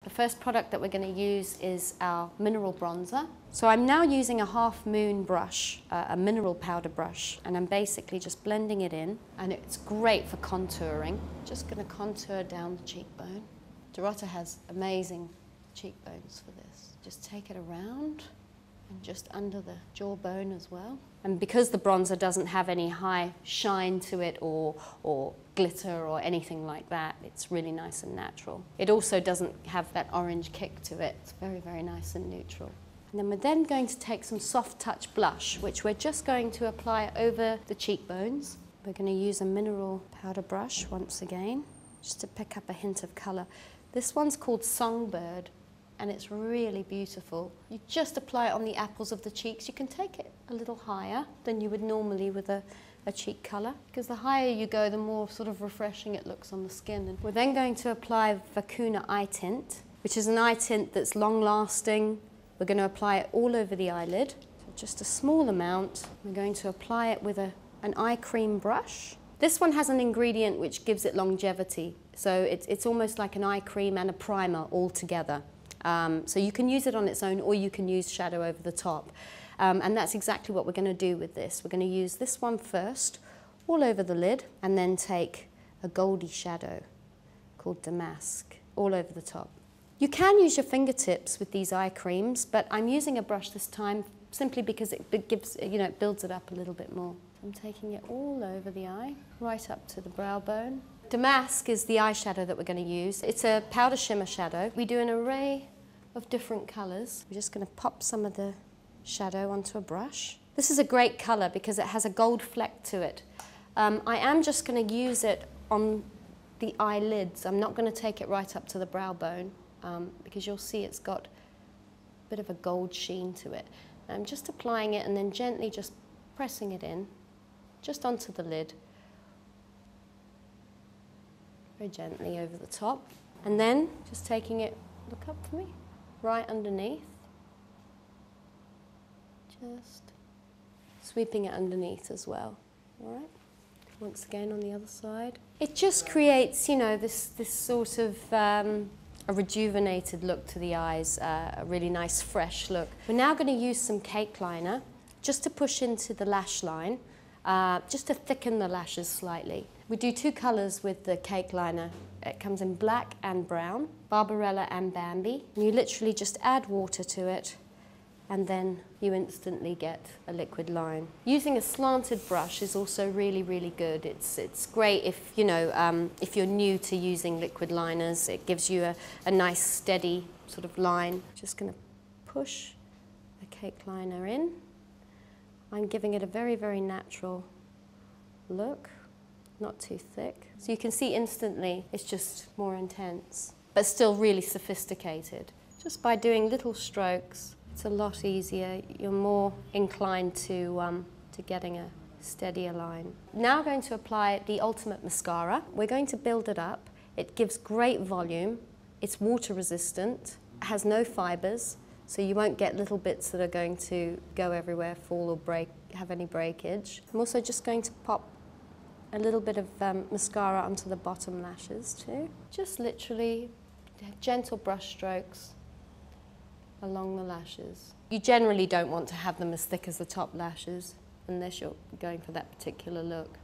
The first product that we're going to use is our mineral bronzer. So I'm now using a Half Moon brush, a mineral powder brush, and I'm basically just blending it in, and it's great for contouring. Just going to contour down the cheekbone. Dorota has amazing cheekbones for this. Just take it around and just under the jawbone as well. And because the bronzer doesn't have any high shine to it or glitter or anything like that, it's really nice and natural. It also doesn't have that orange kick to it. It's very, very nice and neutral. And then we're then going to take some soft touch blush, which we're just going to apply over the cheekbones. We're going to use a mineral powder brush once again, just to pick up a hint of colour. This one's called Songbird, and it's really beautiful. You just apply it on the apples of the cheeks. You can take it a little higher than you would normally with a cheek colour, because the higher you go, the more sort of refreshing it looks on the skin. And we're then going to apply BECCA eye tint, which is an eye tint that's long-lasting. We're going to apply it all over the eyelid, so just a small amount. We're going to apply it with an eye cream brush. This one has an ingredient which gives it longevity, so it's almost like an eye cream and a primer all together. So you can use it on its own, or you can use shadow over the top. And that's exactly what we're going to do with this. We're going to use this one first, all over the lid, and then take a goldy shadow called Damask, all over the top. You can use your fingertips with these eye creams, but I'm using a brush this time simply because it gives, it builds it up a little bit more. I'm taking it all over the eye, right up to the brow bone. Damask is the eyeshadow that we're going to use. It's a powder shimmer shadow. We do an array of different colours. We're just going to pop some of the shadow onto a brush. This is a great colour because it has a gold fleck to it. I am just going to use it on the eyelids. I'm not going to take it right up to the brow bone because you'll see it's got a bit of a gold sheen to it. I'm just applying it and then gently just pressing it in, just onto the lid. Very gently over the top. And then just taking it, look up for me, right underneath. Just sweeping it underneath as well. All right. Once again on the other side. It just creates, this sort of a rejuvenated look to the eyes, a really nice fresh look. We're now going to use some cake liner just to push into the lash line, just to thicken the lashes slightly. We do two colours with the cake liner. It comes in black and brown, Barbarella and Bambi. And you literally just add water to it, and then you instantly get a liquid line. Using a slanted brush is also really, really good. It's great if, if you're new to using liquid liners. It gives you a nice steady sort of line. Just going to push the cake liner in. I'm giving it a very, very natural look, not too thick. So you can see instantly it's just more intense, but still really sophisticated. Just by doing little strokes, it's a lot easier. You're more inclined to getting a steadier line. Now I'm going to apply the Ultimate Mascara. We're going to build it up. It gives great volume. It's water resistant, has no fibers, so you won't get little bits that are going to go everywhere, fall or break, have any breakage. I'm also just going to pop a little bit of mascara onto the bottom lashes too. Just literally gentle brush strokes along the lashes. You generally don't want to have them as thick as the top lashes unless you're going for that particular look.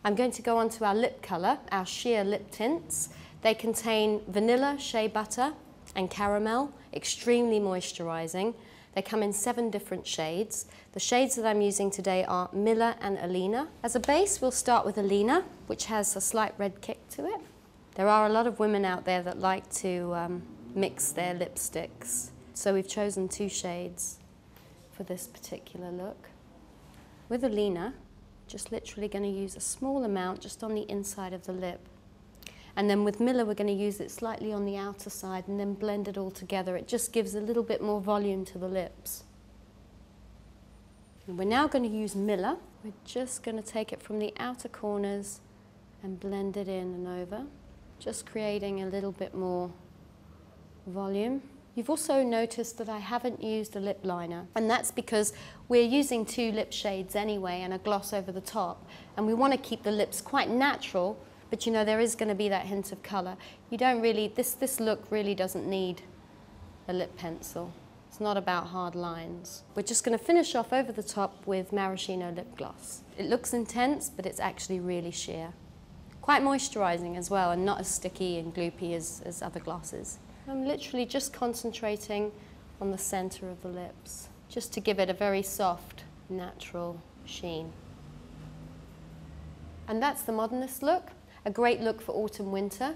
I'm going to go on to our lip colour, our sheer lip tints. They contain vanilla, shea butter and caramel, extremely moisturising. They come in 7 different shades. The shades that I'm using today are Miller and Alina. As a base, we'll start with Alina, which has a slight red kick to it. There are a lot of women out there that like to mix their lipsticks. So we've chosen 2 shades for this particular look. With Alina, just literally going to use a small amount just on the inside of the lip. And then with Miller, we're going to use it slightly on the outer side and then blend it all together. It just gives a little bit more volume to the lips. And we're now going to use Miller. We're just going to take it from the outer corners and blend it in and over, just creating a little bit more volume. You've also noticed that I haven't used a lip liner, and that's because we're using 2 lip shades anyway and a gloss over the top, and we want to keep the lips quite natural But you know, there is going to be that hint of colour. You don't really, this look really doesn't need a lip pencil. It's not about hard lines. We're just going to finish off over the top with maraschino lip gloss. It looks intense, but it's actually really sheer. Quite moisturising as well, and not as sticky and gloopy as other glosses. I'm literally just concentrating on the centre of the lips, just to give it a very soft, natural sheen. And that's the Modernist look. A great look for autumn-winter,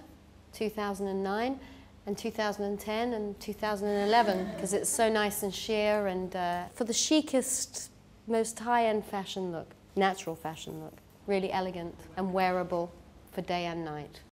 2009 and 2010 and 2011, because it's so nice and sheer, and for the chicest, most high-end fashion look, natural fashion look, really elegant and wearable for day and night.